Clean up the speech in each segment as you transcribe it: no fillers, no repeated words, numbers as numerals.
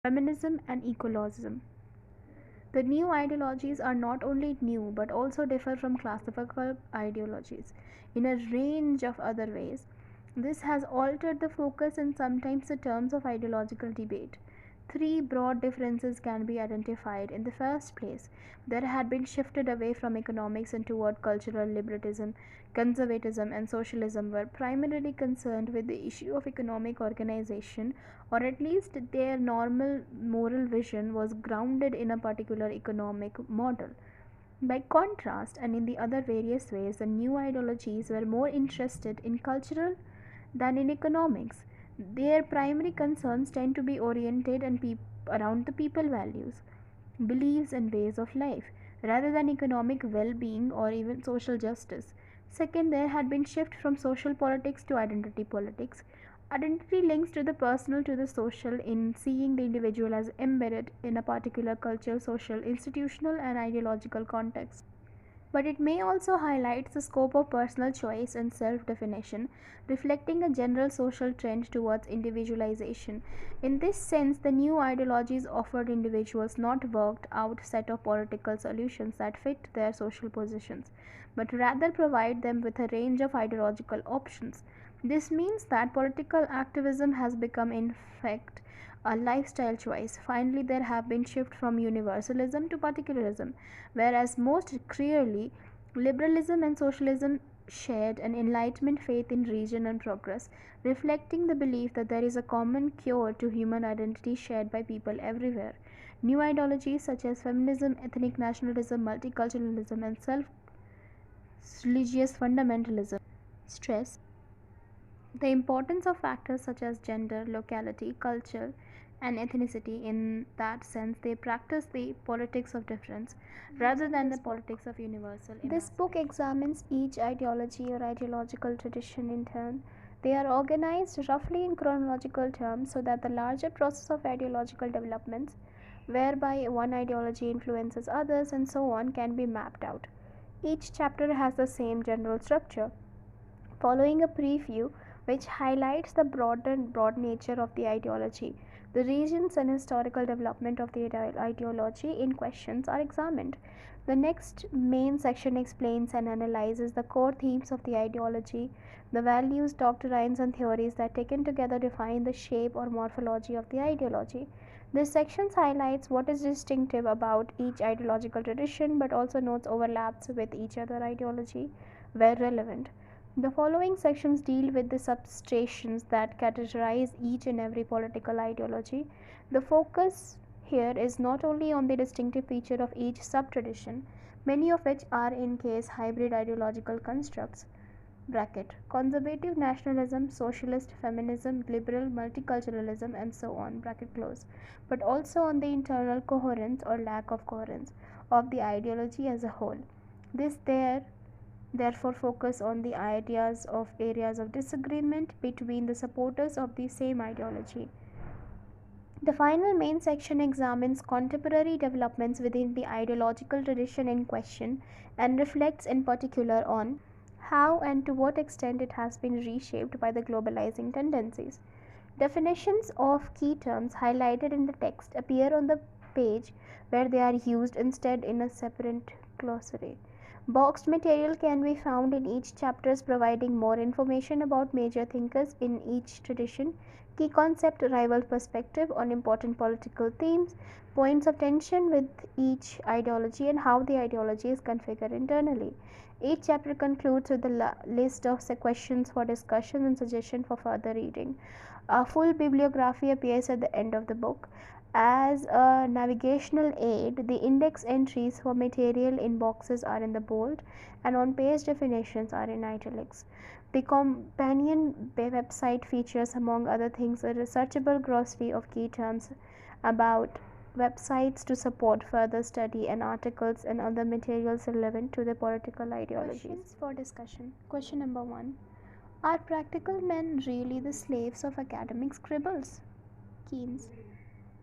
feminism, and ecologism. The new ideologies are not only new but also differ from classical ideologies in a range of other ways. This has altered the focus and sometimes the terms of ideological debate. Three broad differences can be identified. In the first place, there had been shifted away from economics and toward cultural liberalism. Conservatism and socialism were primarily concerned with the issue of economic organization, or at least their normal moral vision was grounded in a particular economic model. By contrast, and in the other various ways, the new ideologies were more interested in cultural than in economics. Their primary concerns tend to be oriented around the people values, beliefs, and ways of life, rather than economic well being or even social justice. Second, there had been shift from social politics to identity politics. Identity links to the personal to the social in seeing the individual as embedded in a particular cultural, social, institutional, and ideological context. But it may also highlight the scope of personal choice and self definition, reflecting a general social trend towards individualization. In this sense, the new ideologies offered individuals not worked out set of political solutions that fit their social positions, but rather provide them with a range of ideological options. This means that political activism has become, in fact, a lifestyle choice. Finally, there have been shift from universalism to particularism, whereas most clearly liberalism and socialism shared an enlightenment faith in region and progress, reflecting the belief that there is a common cure to human identity shared by people everywhere. New ideologies such as feminism, ethnic nationalism, multiculturalism, and self religious fundamentalism stress the importance of factors such as gender, locality, culture, and ethnicity. In that sense, they practice the politics of difference rather than the politics of universal. This book examines each ideology or ideological tradition in turn. They are organized roughly in chronological terms so that the larger process of ideological developments, whereby one ideology influences others and so on, can be mapped out. Each chapter has the same general structure, following a preview which highlights the broad nature of the ideology. The regions and historical development of the ideology in questions are examined. The next main section explains and analyzes the core themes of the ideology, the values, doctrines, and theories that taken together define the shape or morphology of the ideology. This section highlights what is distinctive about each ideological tradition but also notes overlaps with each other ideology where relevant. The following sections deal with the substrations that characterize each and every political ideology. The focus here is not only on the distinctive feature of each sub-tradition, many of which are in case hybrid ideological constructs conservative nationalism, socialist feminism, liberal multiculturalism, and so on but also on the internal coherence or lack of coherence of the ideology as a whole. This there therefore focus on the ideas of areas of disagreement between the supporters of the same ideology. The final main section examines contemporary developments within the ideological tradition in question and reflects in particular on how and to what extent it has been reshaped by the globalizing tendencies. Definitions of key terms highlighted in the text appear on the page where they are used instead in a separate glossary. Boxed material can be found in each chapters providing more information about major thinkers in each tradition, key concept, rival perspective on important political themes, points of tension with each ideology and how the ideology is configured internally. Each chapter concludes with a list of questions for discussion and suggestion for further reading. A full bibliography appears at the end of the book. As a navigational aid, the index entries for material in boxes are in the bold and on page definitions are in italics. The companion website features, among other things, a researchable glossary of key terms about websites to support further study and articles and other materials relevant to the political ideologies. Questions for discussion. Question number 1. Are practical men really the slaves of academic scribbles? Keynes.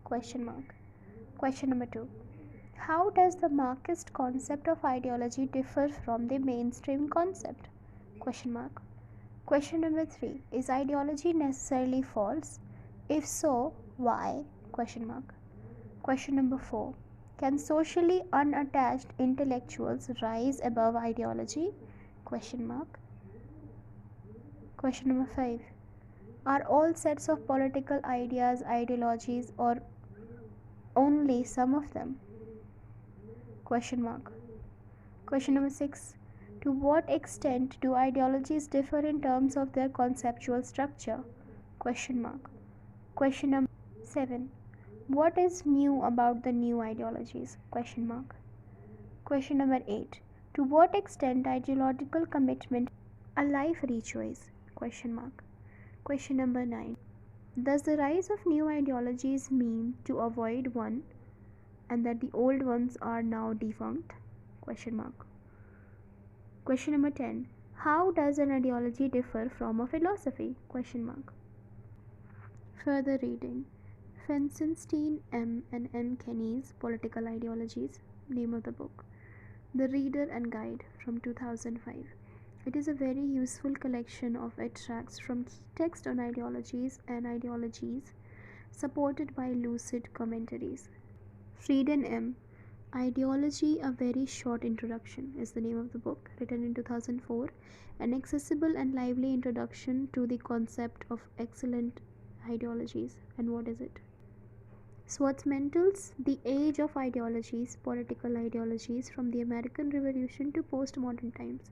Question mark. Question number 2. How does the Marxist concept of ideology differ from the mainstream concept? Question mark. Question number 3. Is ideology necessarily false? If so, why? Question mark. Question number 4. Can socially unattached intellectuals rise above ideology? Question mark. Question number 5. Are all sets of political ideas ideologies or only some of them? Question mark. Question number 6. To what extent do ideologies differ in terms of their conceptual structure? Question mark. Question number 7. What is new about the new ideologies? Question mark. Question number 8. To what extent ideological commitment a life rechoice? Question mark. Question number 9. Does the rise of new ideologies mean to avoid one and that the old ones are now defunct? Question mark. Question number 10. How does an ideology differ from a philosophy? Question mark. Further reading. Fensenstein, M. and M. Kenny's Political Ideologies, name of the book. The Reader and Guide from 2005. It is a very useful collection of extracts from key texts on ideologies and ideologies, supported by lucid commentaries. Frieden M. Ideology, A Very Short Introduction is the name of the book, written in 2004, an accessible and lively introduction to the concept of excellent ideologies. And what is it? Schwarzmantel's The Age of Ideologies, Political Ideologies from the American Revolution to Postmodern Times.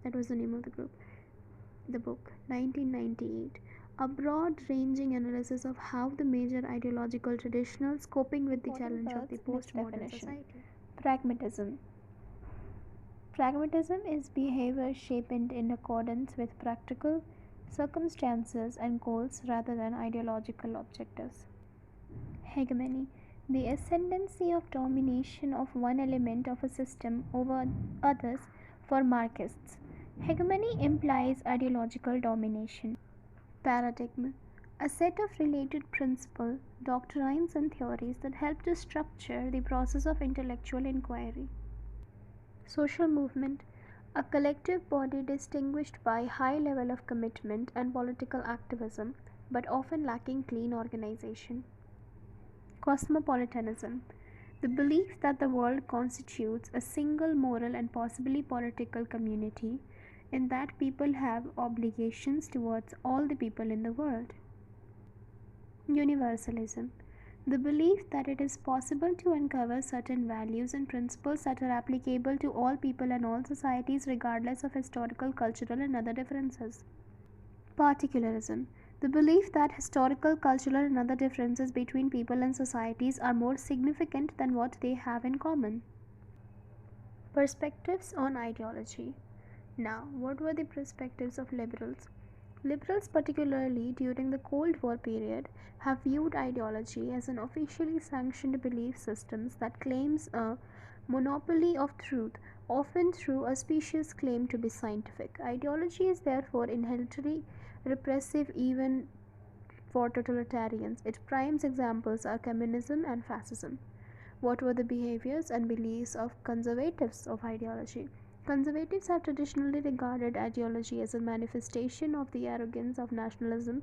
That was the name of the book, 1998. A broad-ranging analysis of how the major ideological traditionals coping with the challenge of the postmodern society. Pragmatism. Pragmatism is behavior shaped in accordance with practical circumstances and goals rather than ideological objectives. Hegemony. The ascendancy of domination of one element of a system over others for Marxists. Hegemony implies ideological domination. Paradigm. A set of related principles, doctrines and theories that help to structure the process of intellectual inquiry. Social movement. A collective body distinguished by high level of commitment and political activism, but often lacking clean organization. Cosmopolitanism. The belief that the world constitutes a single moral and possibly political community, in that people have obligations towards all the people in the world. Universalism. The belief that it is possible to uncover certain values and principles that are applicable to all people and all societies regardless of historical, cultural, and other differences. Particularism. The belief that historical, cultural, and other differences between people and societies are more significant than what they have in common. Perspectives on ideology. Now, what were the perspectives of liberals? Liberals, particularly during the Cold War period, have viewed ideology as an officially sanctioned belief system that claims a monopoly of truth, often through a specious claim to be scientific. Ideology is therefore inherently repressive even for totalitarians. Its prime examples are communism and fascism. What were the behaviors and beliefs of conservatives of ideology? Conservatives have traditionally regarded ideology as a manifestation of the arrogance of nationalism.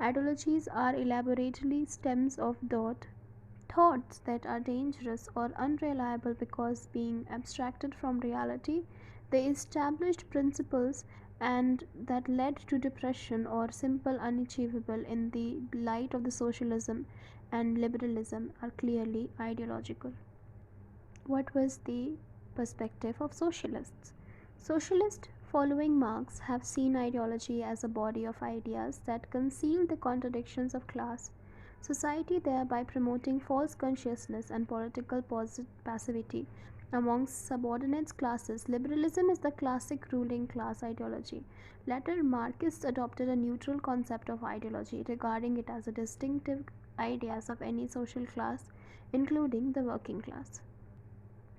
Ideologies are elaborately stems of thoughts that are dangerous or unreliable because being abstracted from reality, they established principles and that led to depression or simple unachievable in the light of the socialism and liberalism are clearly ideological. What was the perspective of socialists? Socialists following Marx have seen ideology as a body of ideas that conceal the contradictions of class, society, thereby promoting false consciousness and political passivity amongst subordinate classes. Liberalism is the classic ruling class ideology. Later, Marxists adopted a neutral concept of ideology, regarding it as a distinctive ideas of any social class, including the working class.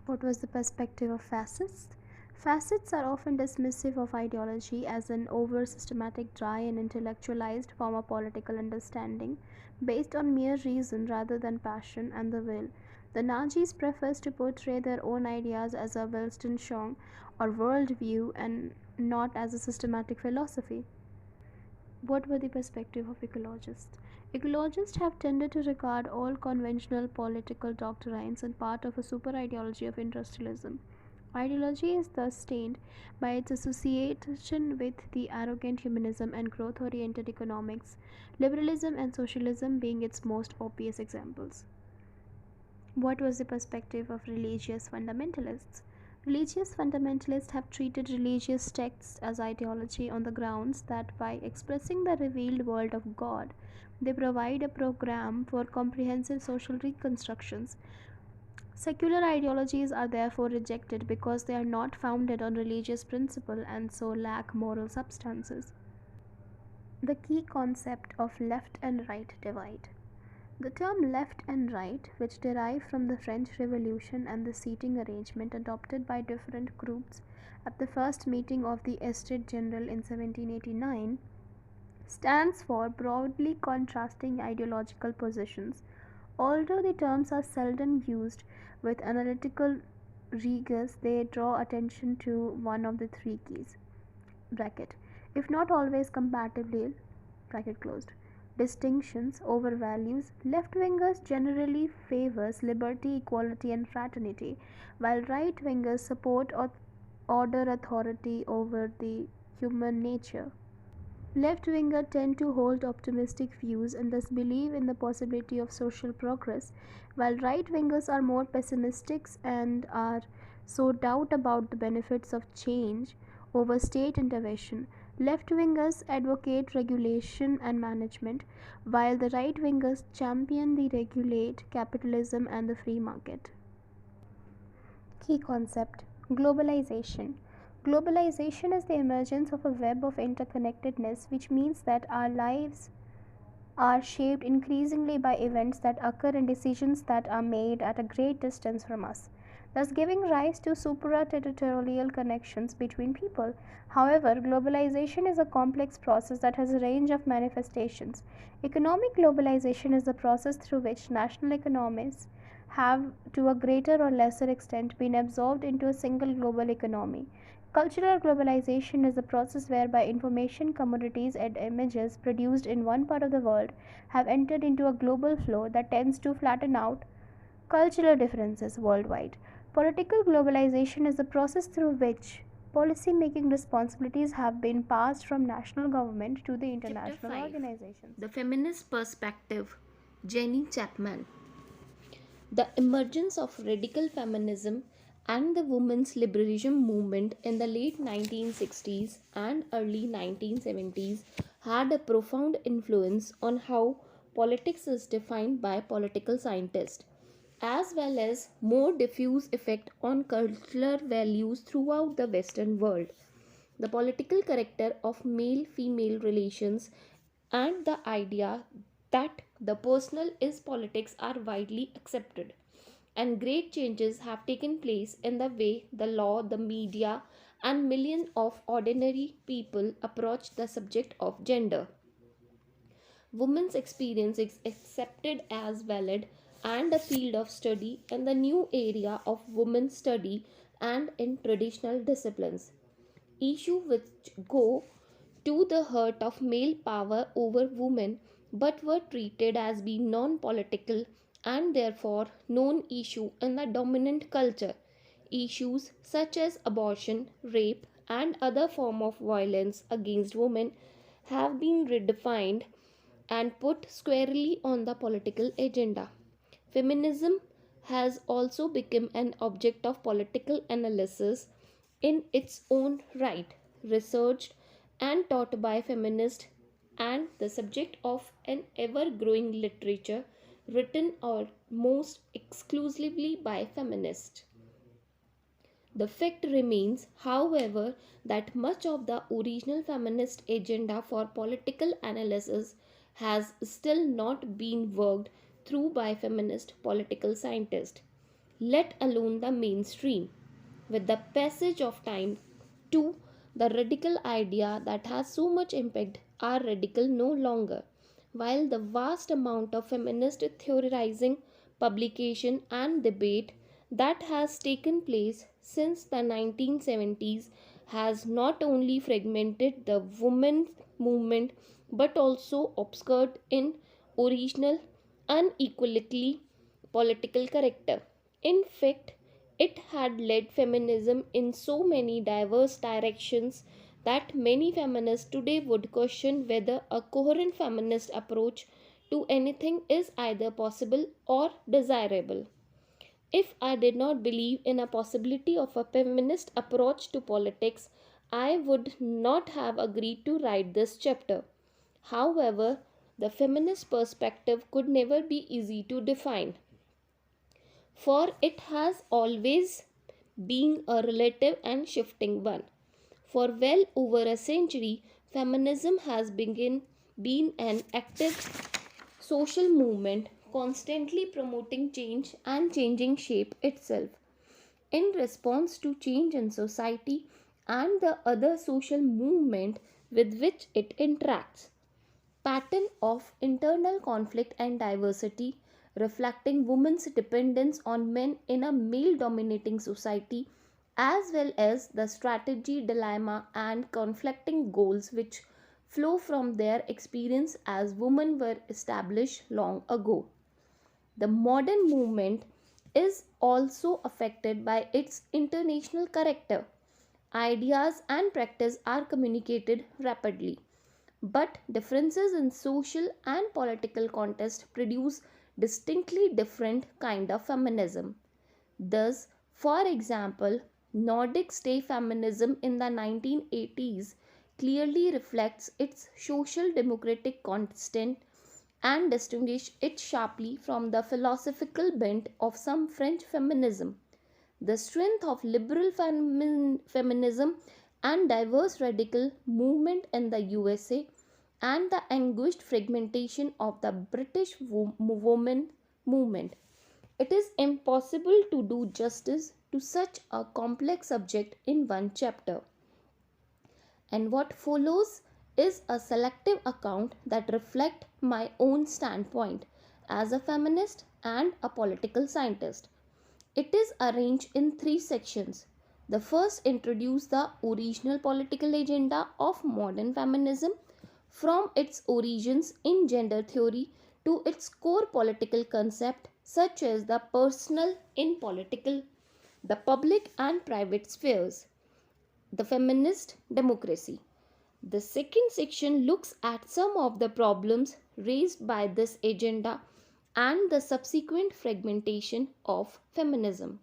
What was the perspective of fascists? Fascists are often dismissive of ideology as an over systematic, dry, and intellectualized form of political understanding based on mere reason rather than passion and the will. The Nazis prefers to portray their own ideas as a Weltanschauung or worldview and not as a systematic philosophy. What were the perspective of ecologists? Ecologists have tended to regard all conventional political doctrines as part of a super ideology of industrialism. Ideology is thus stained by its association with the arrogant humanism and growth oriented economics, liberalism and socialism being its most obvious examples. What was the perspective of religious fundamentalists? Religious fundamentalists have treated religious texts as ideology on the grounds that by expressing the revealed world of God, they provide a program for comprehensive social reconstructions. Secular ideologies are therefore rejected because they are not founded on religious principle and so lack moral substances. The key concept of left and right divide. The term left and right, which derived from the French Revolution and the seating arrangement adopted by different groups at the first meeting of the Estates General in 1789, stands for broadly contrasting ideological positions. Although the terms are seldom used with analytical rigor, they draw attention to one of the three keys bracket, if not always compatibly bracket closed distinctions over values. Left-wingers generally favors liberty, equality and fraternity, while right-wingers support order, authority over the human nature. Left-wingers tend to hold optimistic views and thus believe in the possibility of social progress, while right-wingers are more pessimistic and are so doubt about the benefits of change over state intervention. Left-wingers advocate regulation and management, while the right-wingers champion the regulate capitalism and the free market. Key concept: globalization. Globalization is the emergence of a web of interconnectedness, which means that our lives are shaped increasingly by events that occur and decisions that are made at a great distance from us, thus giving rise to supra-territorial connections between people. However, globalization is a complex process that has a range of manifestations. Economic globalization is the process through which national economies have, to a greater or lesser extent, been absorbed into a single global economy. Cultural globalization is the process whereby information, commodities, and images produced in one part of the world have entered into a global flow that tends to flatten out cultural differences worldwide. Political globalization is the process through which policy making responsibilities have been passed from national government to the Chapter international 5: organizations. The Feminist Perspective. Jenny Chapman. The emergence of radical feminism and the women's liberation movement in the late 1960s and early 1970s had a profound influence on how politics is defined by political scientists, as well as more diffuse effect on cultural values throughout the Western world. The political character of male female relations and the idea that the personal is politics are widely accepted, and great changes have taken place in the way the law, the media, and millions of ordinary people approach the subject of gender. Women's experience is accepted as valid and a field of study in the new area of women's study and in traditional disciplines. Issues which go to the heart of male power over women but were treated as being non-political and therefore non-issue in the dominant culture. Issues such as abortion, rape and other form of violence against women have been redefined and put squarely on the political agenda. Feminism has also become an object of political analysis in its own right, researched and taught by feminists, and the subject of an ever growing literature written almost exclusively by feminists. The fact remains, however, that much of the original feminist agenda for political analysis has still not been worked through by feminist political scientists, let alone the mainstream. With the passage of time, too, the radical idea that has so much impact are radical no longer. While the vast amount of feminist theorizing, publication, and debate that has taken place since the 1970s has not only fragmented the women's movement but also obscured in original, unequivocally political character. In fact, it had led feminism in so many diverse directions that many feminists today would question whether a coherent feminist approach to anything is either possible or desirable. If I did not believe in a possibility of a feminist approach to politics, I would not have agreed to write this chapter. However, the feminist perspective could never be easy to define, for it has always been a relative and shifting one. For well over a century, feminism has been an active social movement constantly promoting change and changing shape itself in response to change in society and the other social movement with which it interacts. Pattern of internal conflict and diversity reflecting women's dependence on men in a male dominating society, as well as the strategy dilemma and conflicting goals which flow from their experience as women were established long ago. The modern movement is also affected by its international character. Ideas and practice are communicated rapidly, but differences in social and political context produce distinctly different kind of feminism. Thus, for example, Nordic state feminism in the 1980s clearly reflects its social democratic content and distinguish it sharply from the philosophical bent of some French feminism. The strength of liberal feminism and diverse radical movement in the USA and the anguished fragmentation of the British woman movement. It is impossible to do justice to such a complex subject in one chapter. And what follows is a selective account that reflects my own standpoint as a feminist and a political scientist. It is arranged in three sections. The first introduces the original political agenda of modern feminism from its origins in gender theory to its core political concept such as the personal in political, the public and private spheres, the feminist democracy. The second section looks at some of the problems raised by this agenda and the subsequent fragmentation of feminism.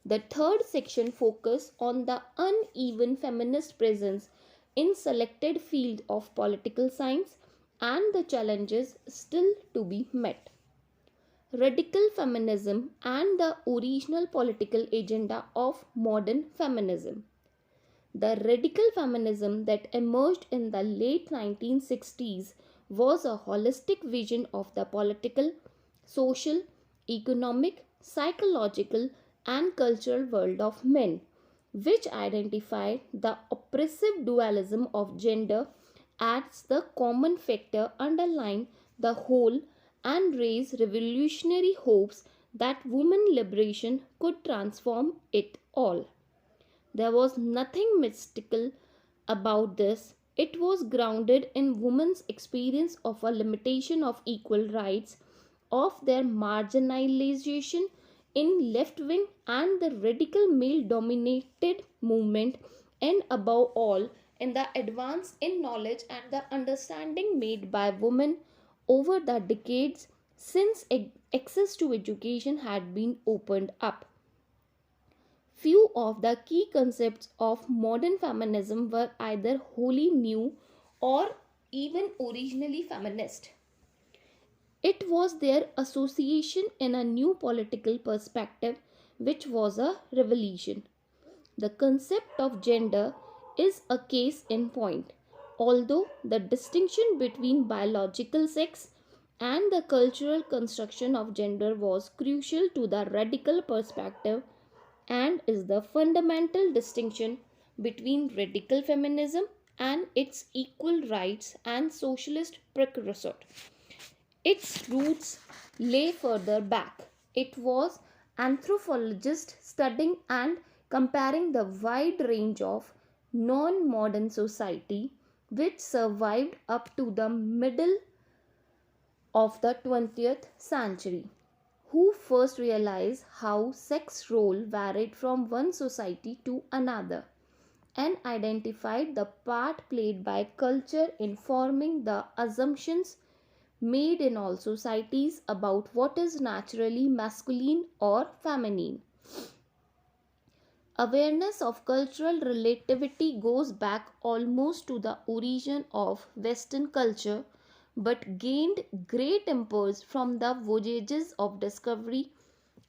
The third section focuses on the uneven feminist presence in selected fields of political science and the challenges still to be met. Radical feminism and the original political agenda of modern feminism. The radical feminism that emerged in the late 1960s was a holistic vision of the political, social, economic, psychological, and cultural world of men, which identified the oppressive dualism of gender as the common factor underlying the whole and raised revolutionary hopes that women liberation could transform it all. There was nothing mystical about this. It was grounded in women's experience of a limitation of equal rights, of their marginalization in left wing and the radical male dominated movement, and above all, in the advance in knowledge and the understanding made by women over the decades since access to education had been opened up. Few of the key concepts of modern feminism were either wholly new or even originally feminist. It was their association in a new political perspective which was a revelation. The concept of gender is a case in point. Although the distinction between biological sex and the cultural construction of gender was crucial to the radical perspective and is the fundamental distinction between radical feminism and its equal rights and socialist precursor. Its roots lay further back. It was anthropologists studying and comparing the wide range of non-modern society which survived up to the middle of the 20th century, who first realized how sex role varied from one society to another and identified the part played by culture in forming the assumptions made in all societies about what is naturally masculine or feminine. Awareness of cultural relativity goes back almost to the origin of Western culture but gained great impulse from the voyages of discovery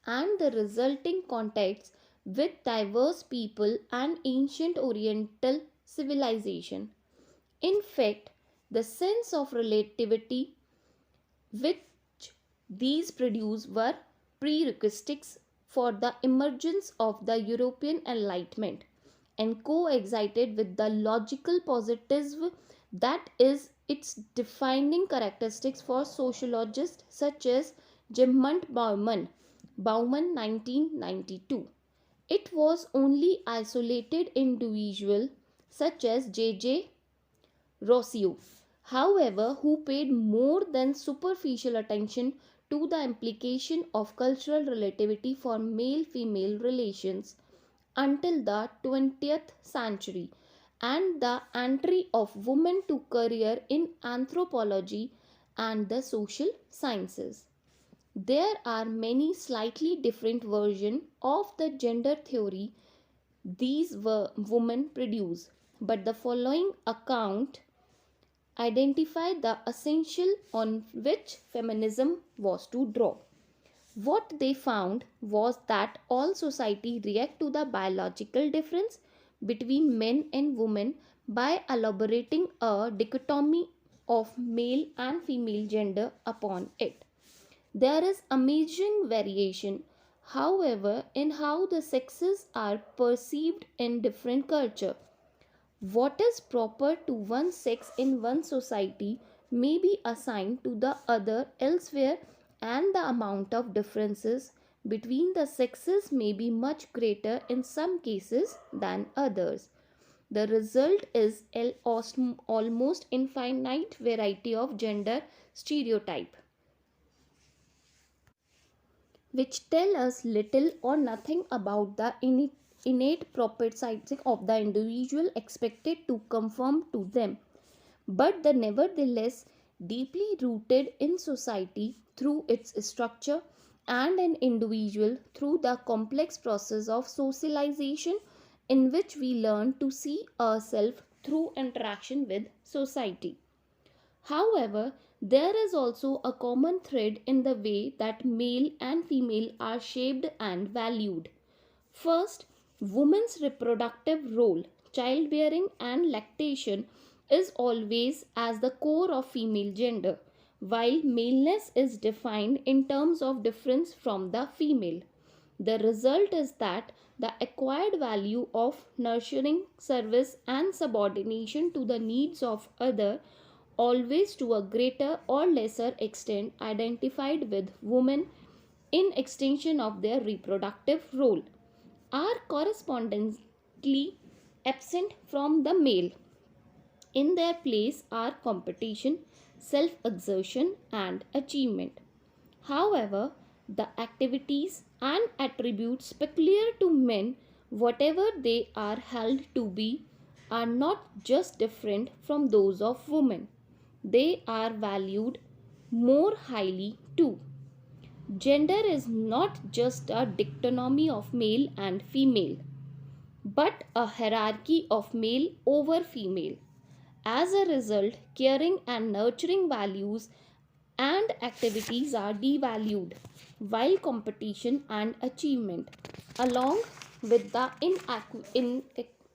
and the resulting contacts with diverse people and ancient Oriental civilization. In fact, the sense of relativity which these produced were prerequisites for the emergence of the European Enlightenment and coexisted with the logical positivism that is its defining characteristics for sociologists such as Zygmunt Bauman 1992. It was only isolated individuals such as J. Rossio, however, who paid more than superficial attention to the implication of cultural relativity for male female relations until the 20th century and the entry of women to career in anthropology and the social sciences. There are many slightly different versions of the gender theory these women produce, but the following account identify the essential on which feminism was to draw. What they found was that all society react to the biological difference between men and women by elaborating a dichotomy of male and female gender upon it. There is amazing variation, however, in how the sexes are perceived in different culture. What is proper to one sex in one society may be assigned to the other elsewhere, and the amount of differences between the sexes may be much greater in some cases than others. The result is almost infinite variety of gender stereotype, which tell us little or nothing about the innate properties of the individual expected to conform to them, but the nevertheless deeply rooted in society through its structure and an individual through the complex process of socialization in which we learn to see ourselves through interaction with society. However, there is also a common thread in the way that male and female are shaped and valued. First, women's reproductive role, childbearing and lactation, is always as the core of female gender, while maleness is defined in terms of difference from the female. The result is that the acquired value of nurturing, service, and subordination to the needs of other, always to a greater or lesser extent identified with women in extension of their reproductive role, are correspondingly absent from the male. In their place are competition, self exertion, and achievement. However, the activities and attributes peculiar to men, whatever they are held to be, are not just different from those of women. They are valued more highly too. Gender is not just a dichotomy of male and female, but a hierarchy of male over female. As a result, caring and nurturing values and activities are devalued, while competition and achievement, along with the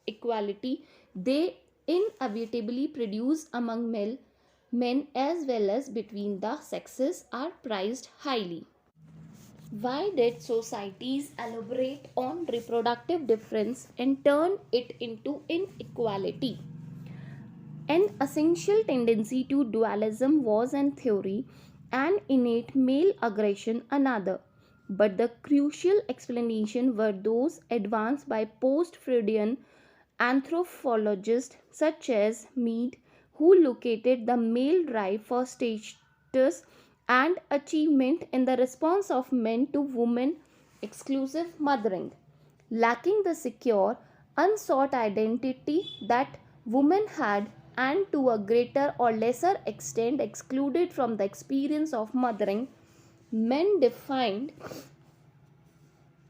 inequality they inevitably produce among men as well as between the sexes, are prized highly. Why did societies elaborate on reproductive difference and turn it into inequality? An essential tendency to dualism was in theory and innate male aggression another, but the crucial explanation were those advanced by post-Freudian anthropologists such as Mead, who located the male drive for status and achievement in the response of men to women exclusive mothering, lacking the secure, unsought identity that women had, and to a greater or lesser extent excluded from the experience of mothering. Men defined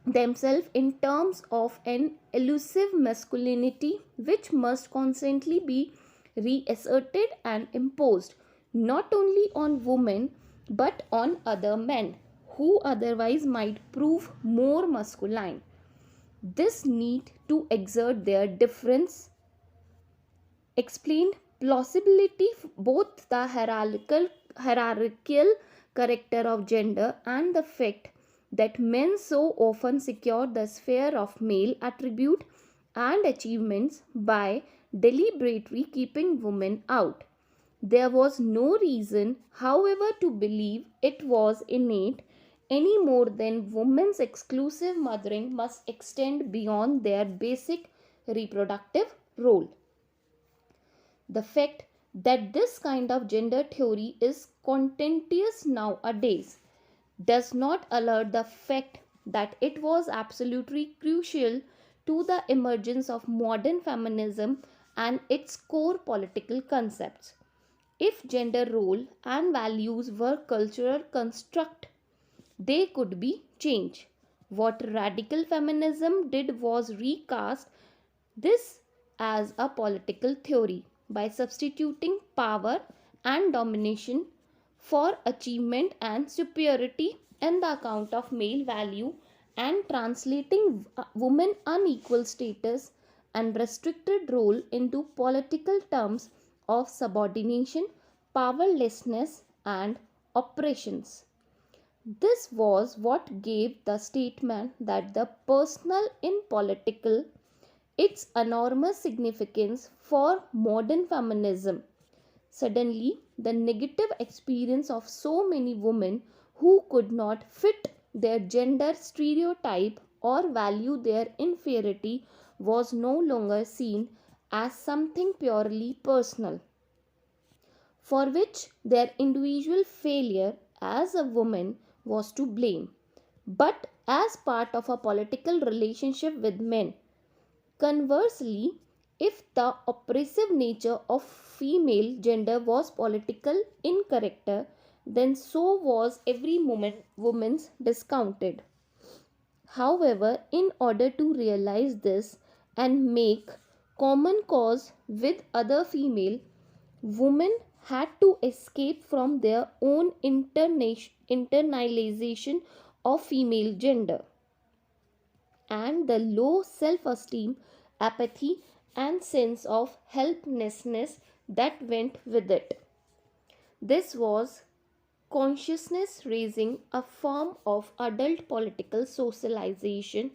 themselves in terms of an elusive masculinity which must constantly be reasserted and imposed not only on women but on other men who otherwise might prove more masculine. This need to exert their difference explained plausibility both the hierarchical character of gender and the fact that men so often secure the sphere of male attribute and achievements by deliberately keeping women out. There was no reason, however, to believe it was innate any more than women's exclusive mothering must extend beyond their basic reproductive role. The fact that this kind of gender theory is contentious nowadays does not alert the fact that it was absolutely crucial to the emergence of modern feminism and its core political concepts. If gender role and values were cultural construct, they could be changed. What radical feminism did was recast this as a political theory by substituting power and domination for achievement and superiority in the account of male value and translating women unequal status and restricted role into political terms of subordination, powerlessness and oppressions. This was what gave the statement that the personal in political its enormous significance for modern feminism. Suddenly, the negative experience of so many women who could not fit their gender stereotype or value their inferiority was no longer seen as something purely personal, for which their individual failure as a woman was to blame, but as part of a political relationship with men. Conversely, if the oppressive nature of female gender was political in character, then so was every woman's discounted. However, in order to realize this and make common cause with other female, women had to escape from their own internalization of female gender and the low self esteem, apathy, and sense of helplessness that went with it. This was consciousness raising, a form of adult political socialization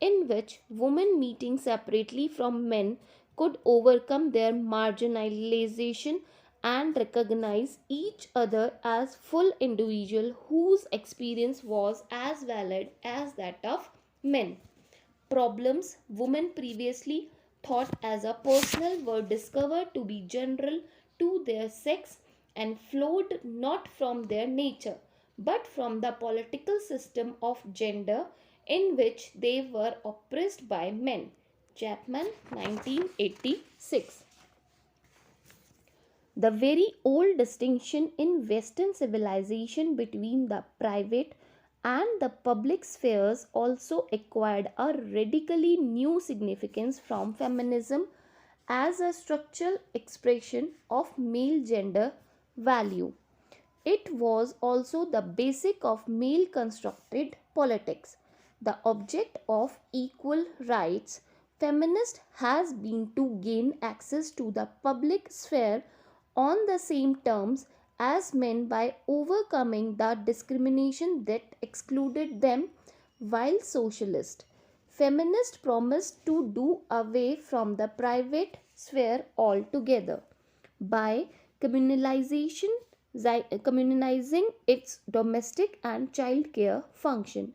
in which women meeting separately from men could overcome their marginalization and recognize each other as full individual whose experience was as valid as that of men. Problems women previously thought as a personal were discovered to be general to their sex and flowed not from their nature but from the political system of gender in which they were oppressed by men. Chapman, 1986. The very old distinction in Western civilization between the private and the public spheres also acquired a radically new significance from feminism as a structural expression of male gender value. It was also the basic of male constructed politics. The object of equal rights feminist has been to gain access to the public sphere on the same terms as men by overcoming the discrimination that excluded them, while socialist feminists promised to do away from the private sphere altogether by communalization communizing its domestic and child care function.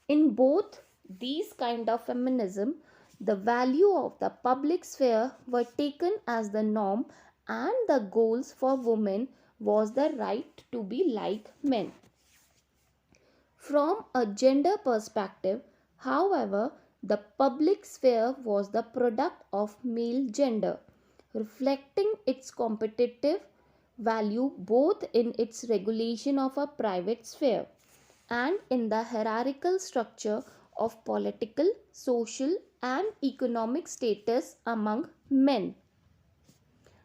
In both these kind of feminism, the value of the public sphere were taken as the norm and the goals for women was the right to be like men. From a gender perspective, however, the public sphere was the product of male gender, reflecting its competitive value both in its regulation of a private sphere and in the hierarchical structure of political, social, and economic status among men.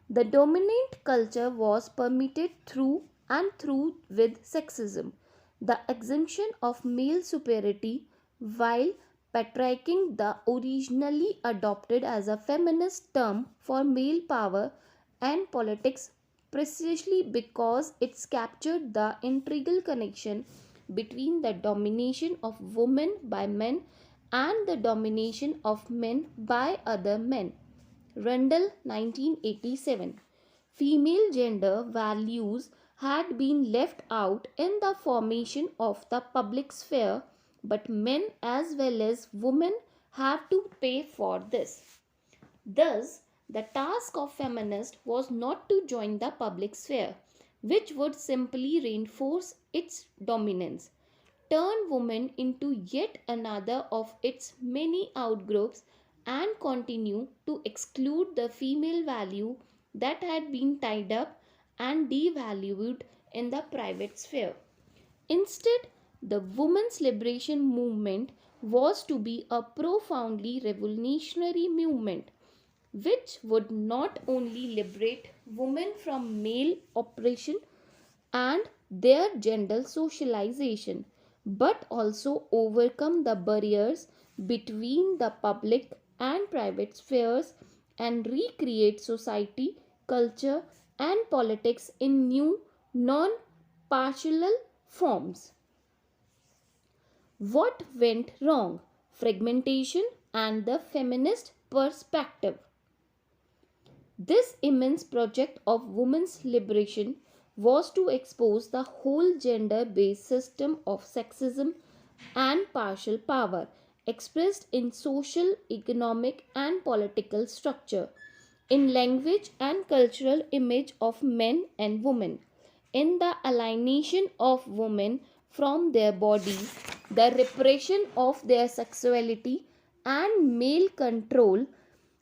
The dominant culture was permeated through and through with sexism, the assumption of male superiority, while patriarchy, the originally adopted as a feminist term for male power and politics precisely because it captured the integral connection between the domination of women by men and the domination of men by other men. Rundle 1987. Female gender values had been left out in the formation of the public sphere, but men as well as women have to pay for this. Thus, the task of feminists was not to join the public sphere, which would simply reinforce its dominance, turn women into yet another of its many outgroups, and continue to exclude the female value that had been tied up and devalued in the private sphere. Instead, the women's liberation movement was to be a profoundly revolutionary movement which would not only liberate women from male oppression and their gender socialization, but also overcome the barriers between the public and private spheres and recreate society, culture, and politics in new, non partial forms. What went wrong? Fragmentation and the feminist perspective. This immense project of women's liberation was to expose the whole gender based system of sexism and partial power expressed in social, economic, and political structure, in language and cultural image of men and women, in the alienation of women from their bodies, the repression of their sexuality, and male control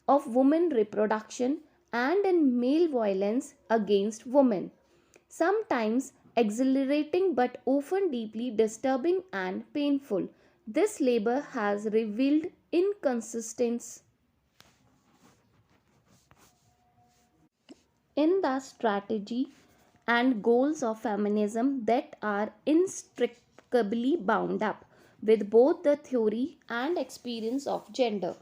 of women reproduction, and in male violence against women, sometimes exhilarating but often deeply disturbing and painful. This labor has revealed inconsistencies in the strategy and goals of feminism that are inextricably bound up with both the theory and experience of gender.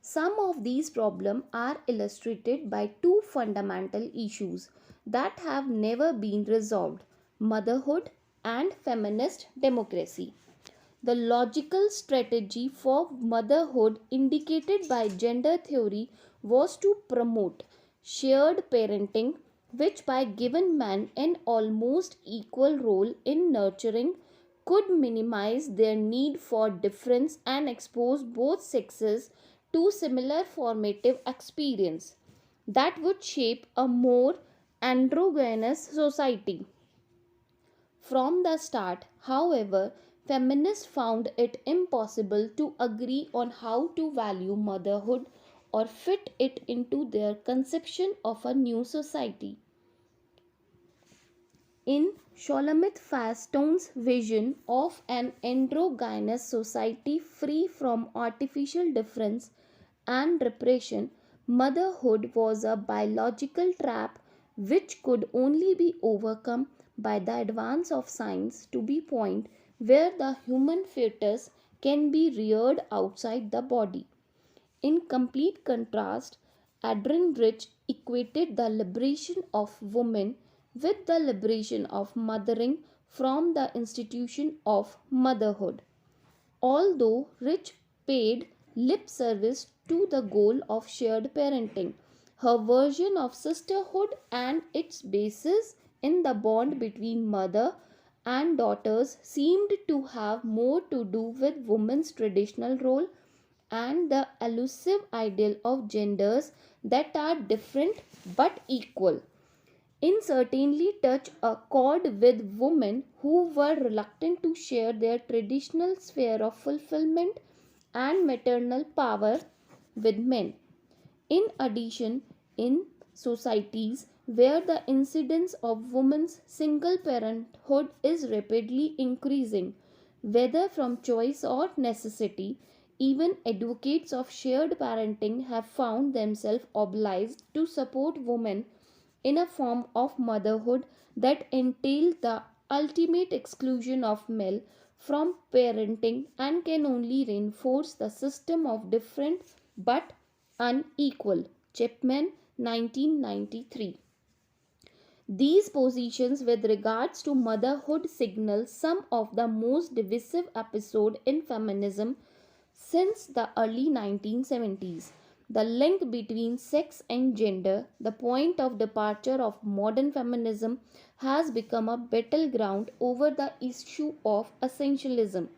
Some of these problems are illustrated by two fundamental issues that have never been resolved: motherhood and feminist democracy. The logical strategy for motherhood indicated by gender theory was to promote shared parenting, which, by giving men an almost equal role in nurturing, could minimize their need for difference and expose both sexes to similar formative experience that would shape a more androgynous society. From the start, however, feminists found it impossible to agree on how to value motherhood or fit it into their conception of a new society. In Shulamit Fastone's vision of an androgynous society free from artificial difference and repression, motherhood was a biological trap which could only be overcome by the advance of science to the point where the human fetus can be reared outside the body. In complete contrast, Adrian Rich equated the liberation of women with the liberation of mothering from the institution of motherhood. Although Rich paid lip service to the goal of shared parenting, her version of sisterhood and its basis in the bond between mother and daughters seemed to have more to do with women's traditional role and the elusive ideal of genders that are different but equal. in certainly touch a chord with women who were reluctant to share their traditional sphere of fulfillment and maternal power with men. In addition, in societies where the incidence of women's single parenthood is rapidly increasing, whether from choice or necessity, even advocates of shared parenting have found themselves obliged to support women in a form of motherhood that entails the ultimate exclusion of male from parenting and can only reinforce the system of different but unequal. Chapman 1993. These positions with regards to motherhood signal some of the most divisive episode in feminism since the early 1970s. The link between sex and gender, the point of departure of modern feminism, has become a battleground over the issue of essentialism,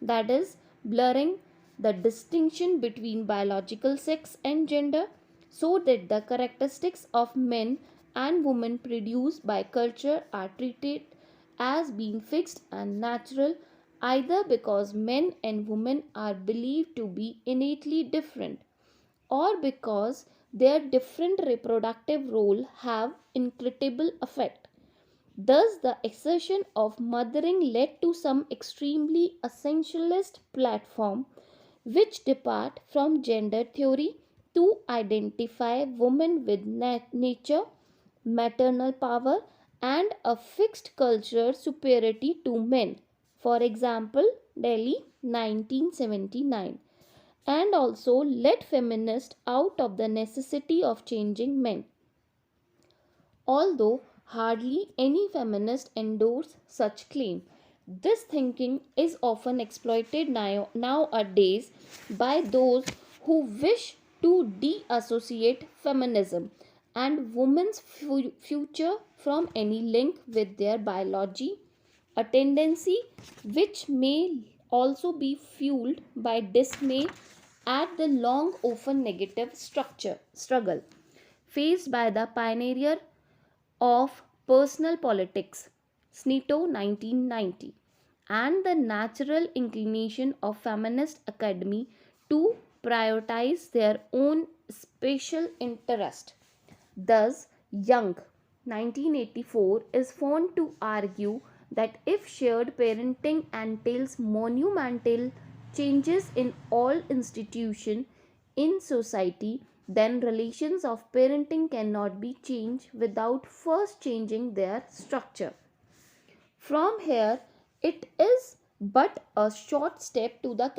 that is, blurring the distinction between biological sex and gender so that the characteristics of men and women produced by culture are treated as being fixed and natural, either because men and women are believed to be innately different or because their different reproductive role have incredible effect. Thus, the assertion of mothering led to some extremely essentialist platform which depart from gender theory to identify women with nature, maternal power, and a fixed cultural superiority to men. For example, Delhi 1979, and also let feminists out of the necessity of changing men, although hardly any feminist endorse such claim. This thinking is often exploited nowadays by those who wish to deassociate feminism and women's future from any link with their biology, a tendency which may also be fueled by dismay at the long often negative struggle faced by the pioneer of Personal Politics, Snito 1990, and the natural inclination of feminist academy to prioritize their own special interest. Thus, Young 1984 is fond to argue that if shared parenting entails monumental changes in all institutions in society, then relations of parenting cannot be changed without first changing their structure. From here, it is but a short step to the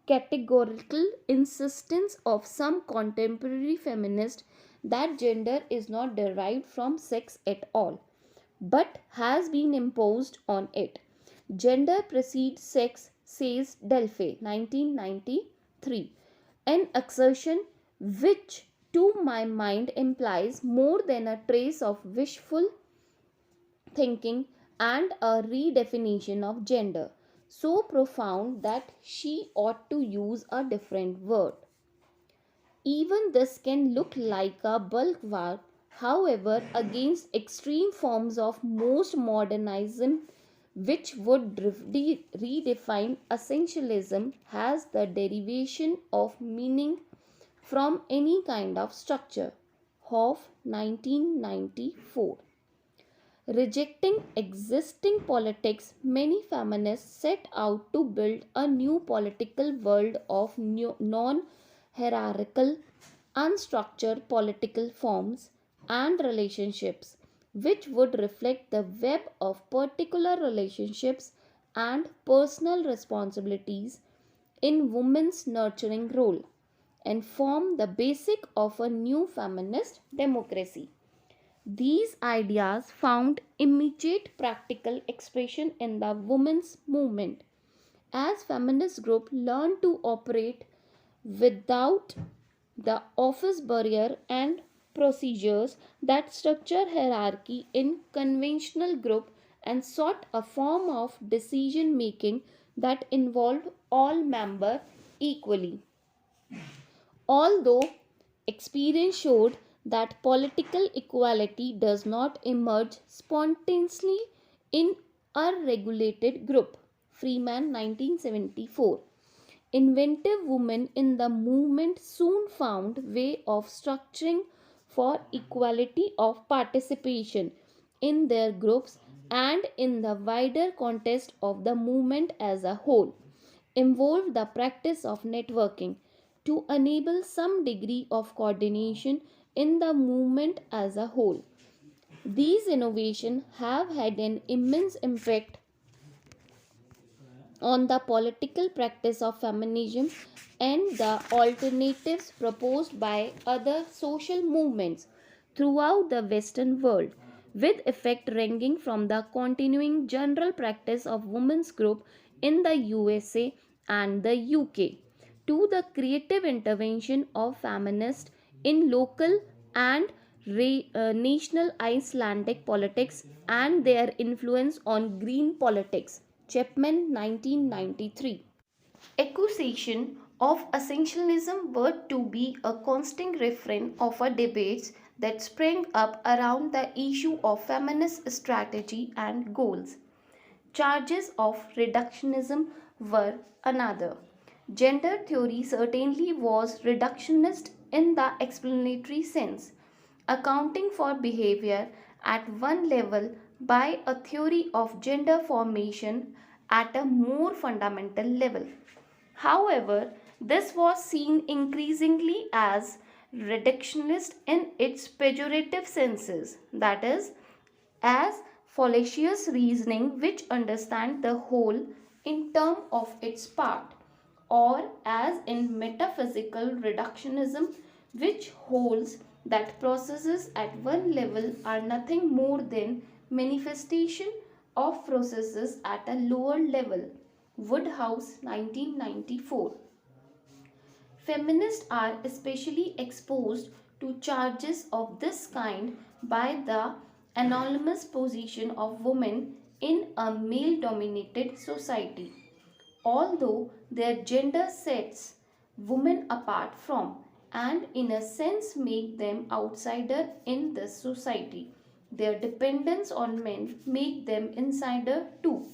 categorical insistence of some contemporary feminists that gender is not derived from sex at all, but has been imposed on it. Gender precedes sex, says Delphi 1993, an assertion which to my mind implies more than a trace of wishful thinking and a redefinition of gender, so profound that she ought to use a different word. Even this can look like a bulwark, however, against extreme forms of most modernism, which would redefine essentialism as the derivation of meaning from any kind of structure. Hoff 1994. Rejecting existing politics, many feminists set out to build a new political world of non hierarchical, unstructured political forms and relationships, which would reflect the web of particular relationships and personal responsibilities in women's nurturing role and form the basic of a new feminist democracy. These ideas found immediate practical expression in the women's movement as feminist groups learned to operate without the office barrier and procedures that structure hierarchy in conventional group and sought a form of decision making that involved all members equally. Although experience showed that political equality does not emerge spontaneously in a regulated group. Freeman 1974. Inventive women in the movement soon found way of structuring for equality of participation in their groups and in the wider context of the movement as a whole. Involved the practice of networking to enable some degree of coordination in the movement as a whole. These innovations have had an immense impact on the political practice of feminism and the alternatives proposed by other social movements throughout the Western world, with effect ranging from the continuing general practice of women's group in the USA and the UK to the creative intervention of feminists in local and national Icelandic politics and their influence on green politics. Chapman 1993. Accusation of essentialism were to be a constant refrain of our debates that sprang up around the issue of feminist strategy and goals. Charges of reductionism were another. Gender theory certainly was reductionist in the explanatory sense, accounting for behavior at one level by a theory of gender formation at a more fundamental level. However, this was seen increasingly as reductionist in its pejorative senses, that is, as fallacious reasoning which understands the whole in terms of its part, or as in metaphysical reductionism which holds that processes at one level are nothing more than manifestation of processes at a lower level. Woodhouse 1994. Feminists are especially exposed to charges of this kind by the anomalous position of women in a male dominated society. Although their gender sets women apart from and in a sense make them outsider in the society, their dependence on men make them insider too,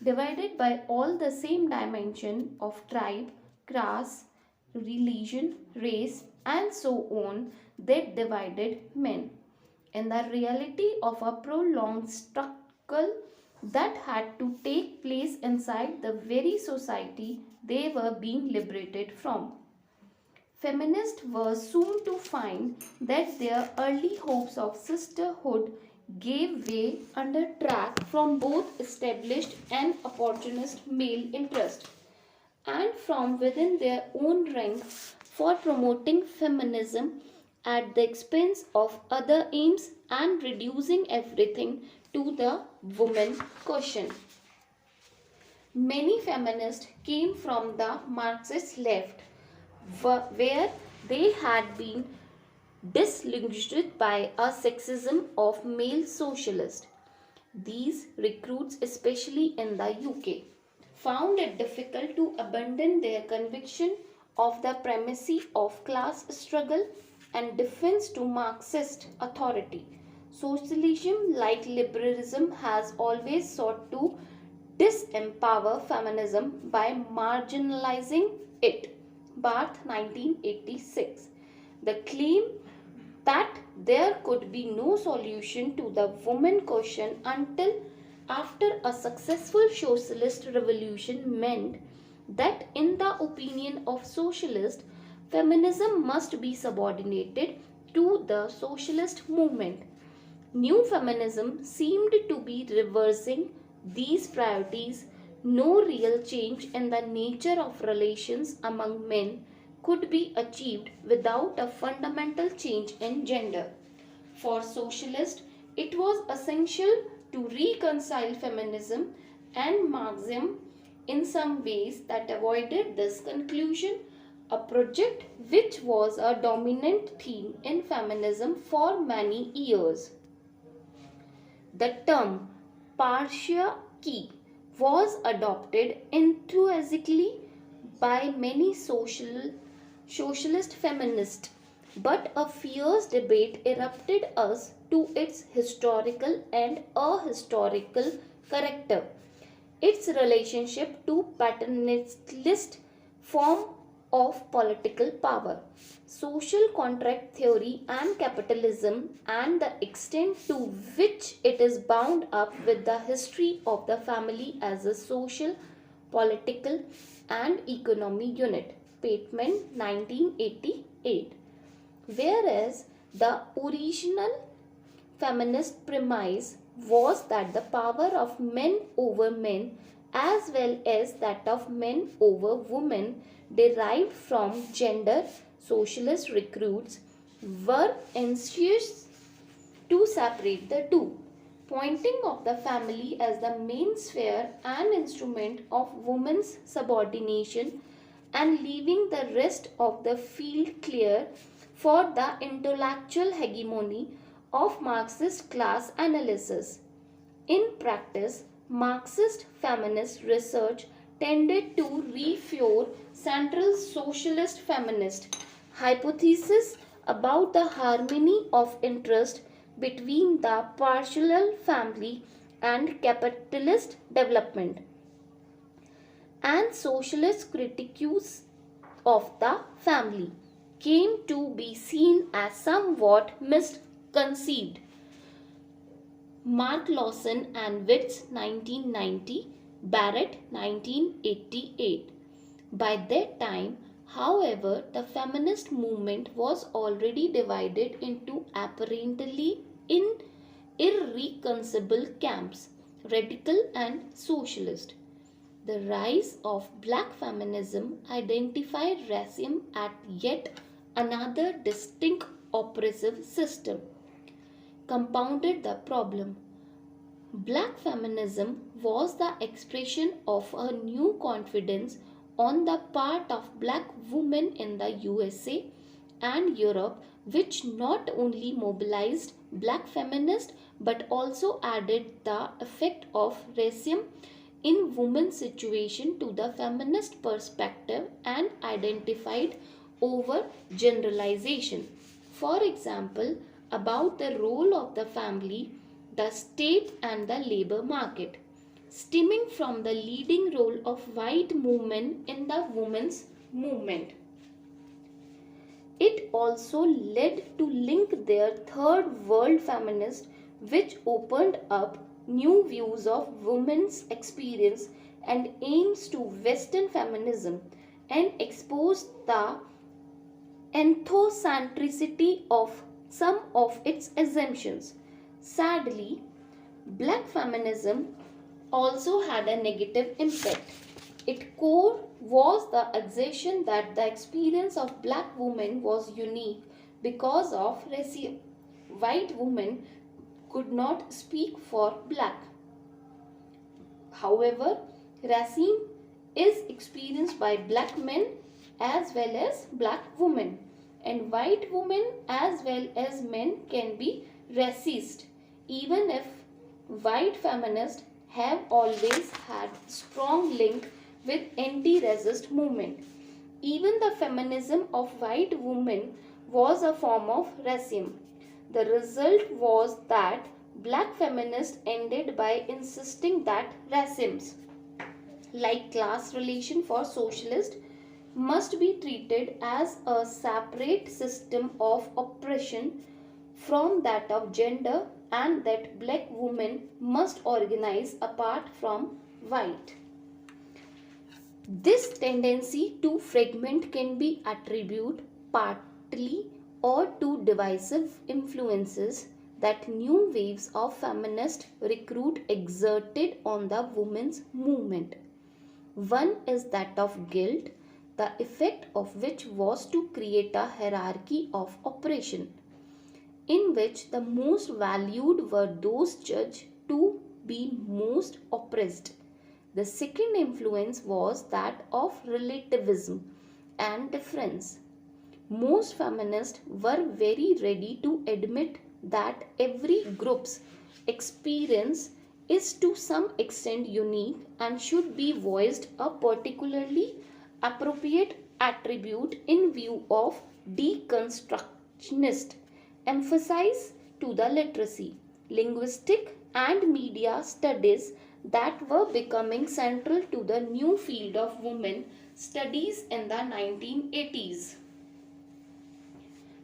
divided by all the same dimension of tribe, class, religion, race, and so on that divided men. And the reality of a prolonged struggle that had to take place inside the very society they were being liberated from. Feminists were soon to find that their early hopes of sisterhood gave way under track from both established and opportunist male interest, and from within their own ranks for promoting feminism at the expense of other aims and reducing everything to the woman question. Many feminists came from the Marxist left, where they had been disillusioned by a sexism of male socialists. These recruits, especially in the UK, found it difficult to abandon their conviction of the primacy of class struggle and defense to Marxist authority. Socialism, like liberalism, has always sought to disempower feminism by marginalizing it. Barth 1986. The claim that there could be no solution to the woman question until after a successful socialist revolution meant that, in the opinion of socialists, feminism must be subordinated to the socialist movement. New feminism seemed to be reversing these priorities. No real change in the nature of relations among men could be achieved without a fundamental change in gender. For socialists, it was essential to reconcile feminism and Marxism in some ways that avoided this conclusion, a project which was a dominant theme in feminism for many years. The term patriarchy was adopted enthusiastically by many socialist feminists but a fierce debate erupted as to its historical and ahistorical character, its relationship to paternalist form of political power, social contract theory and capitalism, and the extent to which it is bound up with the history of the family as a social, political and economic unit. Pateman 1988. Whereas the original feminist premise was that the power of men over men as well as that of men over women derived from gender socialist recruits were anxious to separate the two, pointing of the family as the main sphere and instrument of women's subordination and leaving the rest of the field clear for the intellectual hegemony of Marxist class analysis. In practice, Marxist feminist research tended to refute central socialist feminist hypothesis about the harmony of interest between the patriarchal family and capitalist development, and socialist critiques of the family came to be seen as somewhat misconceived. Mark Lawson and Witts 1990, Barrett 1988. By that time, however, the feminist movement was already divided into apparently irreconcilable camps, radical and socialist. The rise of black feminism identified racism as yet another distinct oppressive system, compounded the problem. Black feminism was the expression of a new confidence on the part of black women in the USA and Europe, which not only mobilized black feminists but also added the effect of racism in women's situation to the feminist perspective and identified over generalization. For example, about the role of the family, the state and the labor market, stemming from the leading role of white women in the women's movement. It also led to link their third world feminist, which opened up new views of women's experience and aims to Western feminism and exposed the ethnocentricity of some of its assumptions. Sadly, black feminism also had a negative impact. Its core was the assertion that the experience of black women was unique because of racism. White women could not speak for black. However, racism is experienced by black men as well as black women, and white women as well as men can be racist, even if white feminists have always had strong link with anti-racist movement. Even the feminism of white women was a form of racism. The result was that black feminists ended by insisting that racism, like class relation for socialists, must be treated as a separate system of oppression from that of gender, and that black women must organize apart from white. This tendency to fragment can be attributed partly or to divisive influences that new waves of feminist recruit exerted on the women's movement. One is that of guilt, the effect of which was to create a hierarchy of oppression, in which the most valued were those judged to be most oppressed. The second influence was that of relativism and difference. Most feminists were very ready to admit that every group's experience is to some extent unique and should be voiced a particularly appropriate attribute in view of deconstruction. Deconstructionist emphasize to the literacy, linguistic and media studies that were becoming central to the new field of women studies in the 1980s.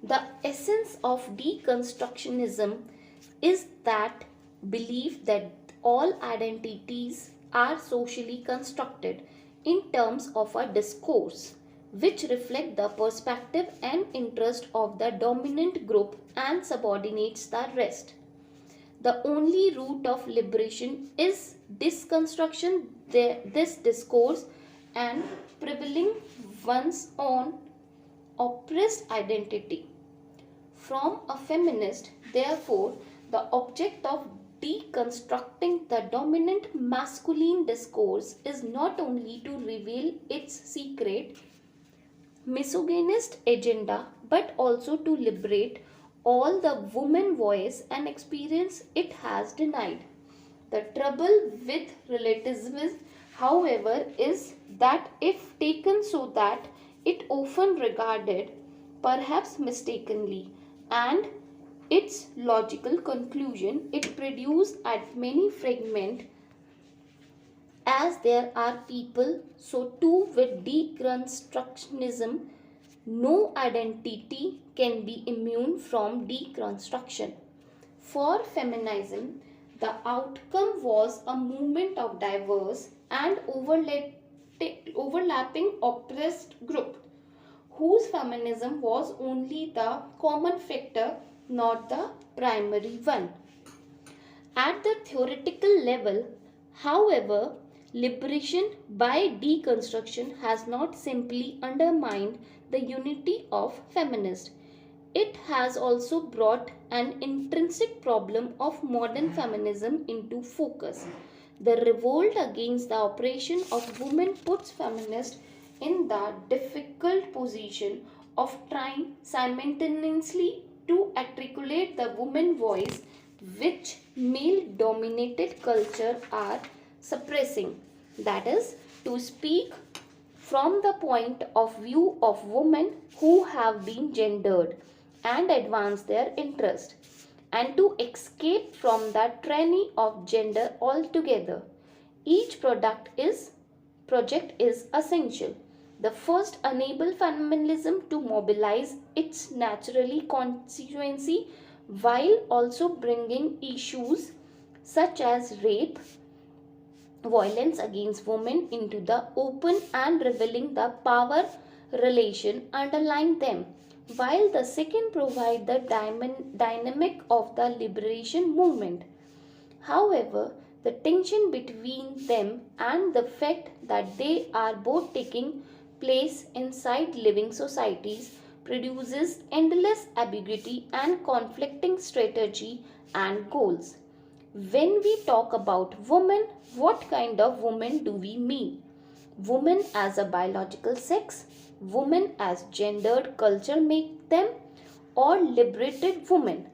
The essence of deconstructionism is that belief that all identities are socially constructed in terms of a discourse which reflect the perspective and interest of the dominant group and subordinates the rest. The only route of liberation is disconstruction this discourse and prevailing one's own oppressed identity. From a feminist, therefore, the object of deconstructing the dominant masculine discourse is not only to reveal its secret misogynist agenda but also to liberate all the woman voice and experience it has denied. The trouble with relativism, however, is that if taken so that it often regarded, perhaps mistakenly, and its logical conclusion it produced at many fragment as there are people, so too with deconstructionism, no identity can be immune from deconstruction. For feminism, the outcome was a movement of diverse and overlapping oppressed group whose feminism was only the common factor, not the primary one. At the theoretical level, however, liberation by deconstruction has not simply undermined the unity of feminists. It has also brought an intrinsic problem of modern feminism into focus. The revolt against the oppression of women puts feminists in the difficult position of trying simultaneously to articulate the woman voice which male dominated culture are suppressing, that is to speak from the point of view of women who have been gendered and advance their interest, and to escape from the tyranny of gender altogether. Each project is essential. The first enable feminism to mobilize its naturally constituency while also bringing issues such as rape, violence against women into the open and revealing the power relation underlying them, while the second provide the dynamic of the liberation movement. However, the tension between them and the fact that they are both taking place inside living societies produces endless ambiguity and conflicting strategy and goals. When we talk about women, what kind of woman do we mean? Women as a biological sex, women as gendered culture make them, or liberated women?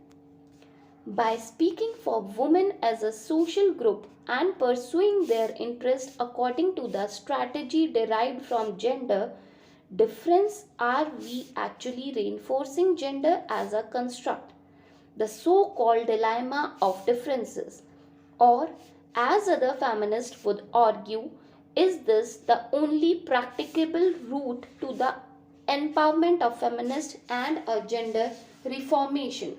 By speaking for women as a social group and pursuing their interests according to the strategy derived from gender difference, are we actually reinforcing gender as a construct? The so called dilemma of differences. Or, as other feminists would argue, is this the only practicable route to the empowerment of feminists and a gender reformation?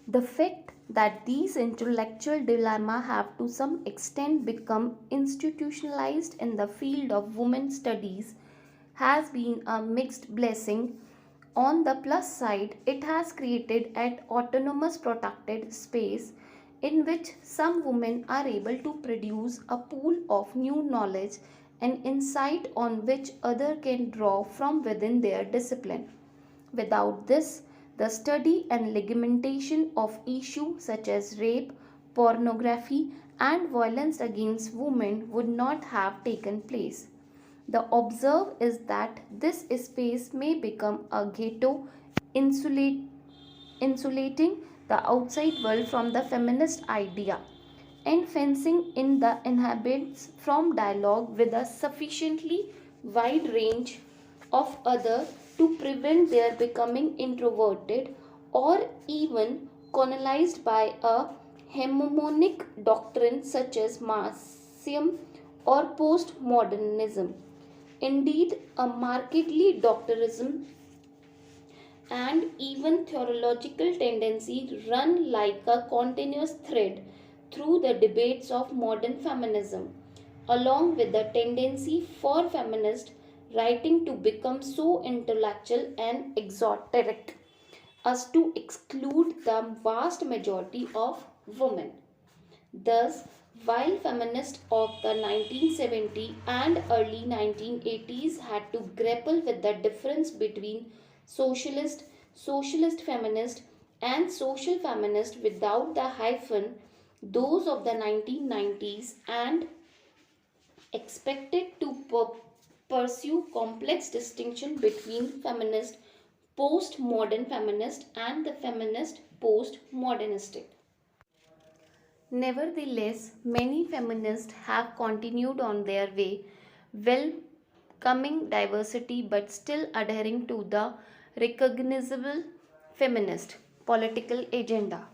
The fact that these intellectual dilemmas have to some extent become institutionalized in the field of women's studies has been a mixed blessing. On the plus side, it has created an autonomous protected space in which some women are able to produce a pool of new knowledge and insight on which others can draw from within their discipline. Without this, the study and legitimation of issues such as rape, pornography, and violence against women would not have taken place. The observe is that this space may become a ghetto, insulating the outside world from the feminist idea and fencing in the inhabitants from dialogue with a sufficiently wide range of others to prevent their becoming introverted or even colonized by a hegemonic doctrine such as Marxism or postmodernism. Indeed, a markedly doctorism and even theological tendency run like a continuous thread through the debates of modern feminism, along with the tendency for feminist writing to become so intellectual and exoteric as to exclude the vast majority of women. Thus, while feminists of the 1970s and early 1980s had to grapple with the difference between socialist, socialist feminist, and social feminist without the hyphen, those of the 1990s and expected to pursue complex distinction between feminist, postmodern feminist, and the feminist postmodernistic. Nevertheless, many feminists have continued on their way, welcoming diversity but still adhering to the recognizable feminist political agenda.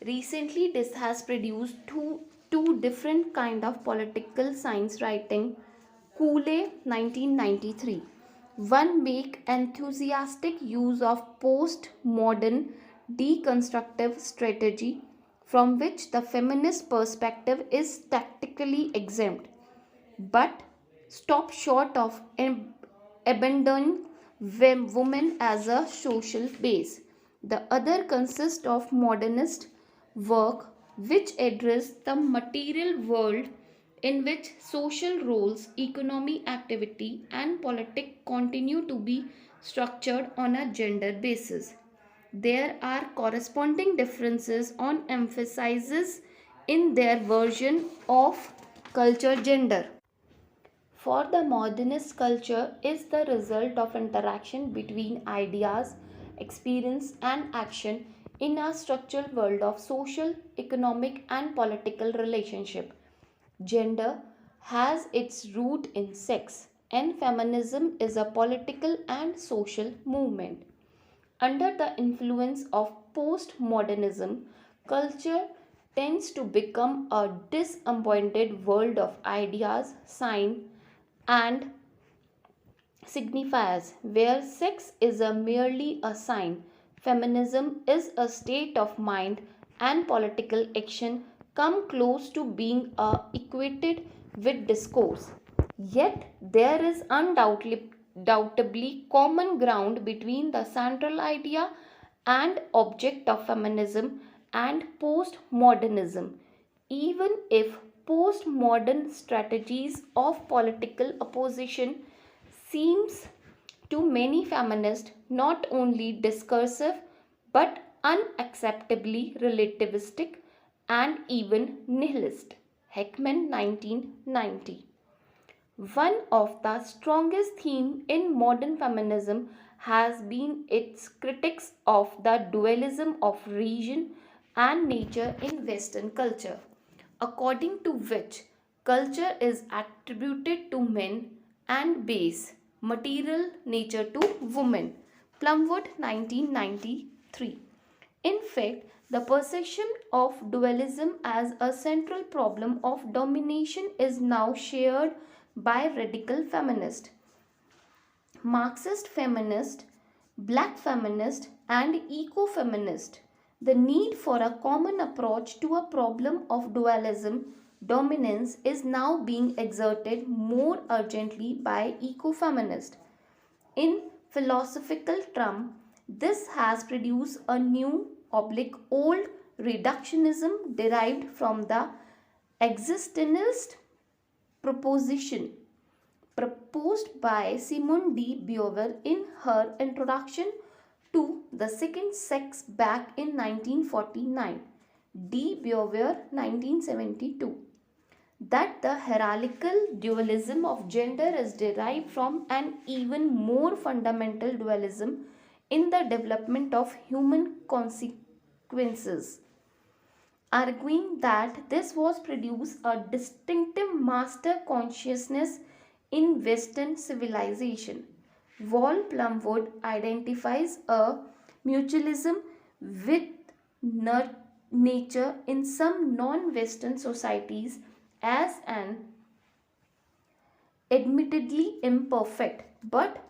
Recently, this has produced two different kind of political science writing. Cooley 1993. One make enthusiastic use of postmodern deconstructive strategy from which the feminist perspective is tactically exempt, but stop short of abandoning women as a social base. The other consists of modernist work which address the material world in which social roles, economic activity, and politics continue to be structured on a gender basis. There are corresponding differences on emphasizes in their version of culture gender. For the modernist culture is the result of interaction between ideas, experience and action in a structural world of social, economic and political relationship. Gender has its root in sex and feminism is a political and social movement. Under the influence of postmodernism, culture tends to become a disappointed world of ideas, sign, and signifiers where sex is a merely a sign. Feminism is a state of mind and political action come close to being equated with discourse. Yet there is undoubtedly common ground between the central idea and object of feminism and postmodernism, even if postmodern strategies of political opposition seems to many feminists not only discursive but unacceptably relativistic and even nihilist. Heckman 1990. One of the strongest themes in modern feminism has been its critiques of the dualism of region and nature in Western culture, according to which culture is attributed to men and base material nature to women. Plumwood 1993. In fact, the perception of dualism as a central problem of domination is now shared by radical feminists, Marxist feminist, black feminist, and eco feminist. The need for a common approach to a problem of dualism dominance is now being exerted more urgently by eco feminists. In philosophical terms, this has produced a new old reductionism derived from the existentialist proposition proposed by Simone de Beauvoir in her introduction to the second sex back in 1949. De Beauvoir 1972. That the hierarchical dualism of gender is derived from an even more fundamental dualism in the development of human consequences, arguing that this was produced a distinctive master consciousness in Western civilization. Wall Plumwood identifies a mutualism with nature in some non Western societies as an admittedly imperfect but